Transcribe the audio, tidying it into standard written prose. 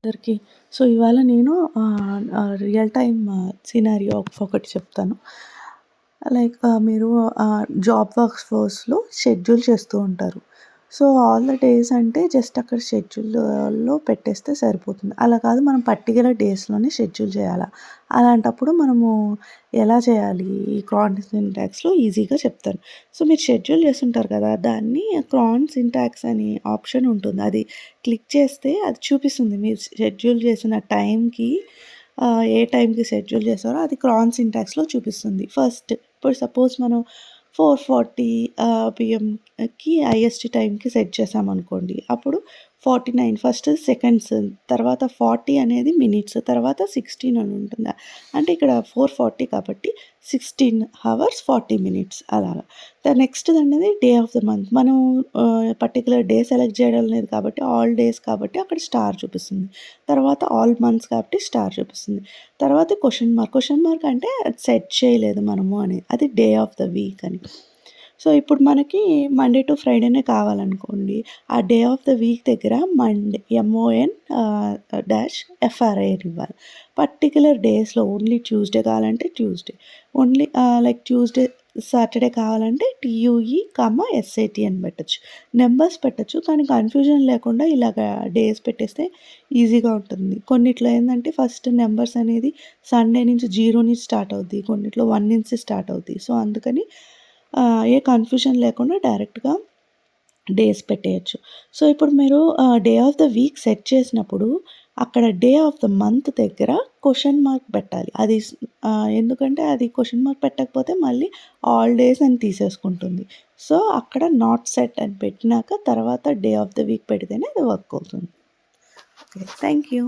అందరికీ. సో, ఇవాళ నేను రియల్ టైమ్ సినారియో ఒకటి చెప్తాను. లైక్ మీరు జాబ్ వర్క్స్ ఫోర్స్‌లో షెడ్యూల్ చేస్తూ ఉంటారు. సో, ఆల్ ద డేస్ అంటే జస్ట్ అక్కడ షెడ్యూల్‌లో పెట్టేస్తే సరిపోతుంది. అలా కాదు, మనం పర్టిక్యులర్ డేస్‌లోనే షెడ్యూల్ చేయాలా. అలాంటప్పుడు మనము ఎలా చేయాలి? ఈ క్రాన్ సింటాక్స్‌లో ఈజీగా చెప్తాను. సో, మీరు షెడ్యూల్ చేసుంటారు కదా! దాన్ని క్రాన్ సింటాక్స్ అనే ఆప్షన్ ఉంటుంది. అది క్లిక్ చేస్తే అది చూపిస్తుంది. మీరు షెడ్యూల్ చేసిన టైంకి ఏ టైంకి షెడ్యూల్ చేశారో అది క్రాన్ సింటాక్స్‌లో చూపిస్తుంది. ఫస్ట్ ఇప్పుడు సపోజ్ మనం 4:40 పీఎంకి ఐఎస్‌టీ టైంకి సెట్ చేశామనుకోండి. అప్పుడు 49 ఫస్ట్ సెకండ్స్, తర్వాత 40 అనేది మినిట్స్, తర్వాత 16 అని ఉంటుంది. అంటే ఇక్కడ 4:40 కాబట్టి 16 హవర్స్ 40 మినిట్స్ అలాగా. నెక్స్ట్‌ది అనేది డే ఆఫ్ ద మంత్. మనం పర్టిక్యులర్ డే సెలెక్ట్ చేయడం లేదు కాబట్టి ఆల్ డేస్ కాబట్టి అక్కడ స్టార్ చూపిస్తుంది. తర్వాత ఆల్ మంత్స్ కాబట్టి స్టార్ చూపిస్తుంది. తర్వాత క్వెషన్ మార్క్ అంటే అది సెట్ చేయలేదు మనము అని. అది డే ఆఫ్ ద వీక్ అని. సో, ఇప్పుడు మనకి మండే టు ఫ్రైడేనే కావాలనుకోండి. ఆ డే ఆఫ్ ద వీక్ దగ్గర మండే ఎంఓఎన్ డాష్ ఎఫ్ఆర్ఐ అని ఇవ్వాలి. పర్టిక్యులర్ డేస్‌లో ఓన్లీ ట్యూస్‌డే కావాలంటే Tuesday. Only like Tuesday, Saturday కావాలంటే టీయూఈ, ఎస్ఏటీ అని పెట్టొచ్చు. నంబర్స్ పెట్టొచ్చు. కానీ కన్‌ఫ్యూజన్ లేకుండా ఇలాగా డేస్ పెట్టేస్తే ఈజీగా ఉంటుంది. కొన్నిట్లో ఏందంటే ఫస్ట్ నంబర్స్ అనేది సండే నుంచి 0 నుంచి స్టార్ట్ అవుద్ది. కొన్నిట్లో 1 నుంచి స్టార్ట్ అవుద్ది. సో, అందుకని ఏ కన్‌ఫ్యూజన్ లేకుండా డైరెక్ట్‌గా డేస్ పెట్టేయొచ్చు. సో, ఇప్పుడు మీరు day of the week set చేసినప్పుడు అక్కడ డే ఆఫ్ ద మంత్ దగ్గర క్వెషన్ మార్క్ పెట్టాలి. అది ఎందుకంటే అది క్వెషన్ మార్క్ పెట్టకపోతే మళ్ళీ ఆల్ డేస్ అని తీసేసుకుంటుంది. సో, అక్కడ నాట్ సెట్ అని పెట్టినాక తర్వాత డే ఆఫ్ ద వీక్ పెడితేనే అది వర్క్ అవుతుంది. ఓకే. Thank you.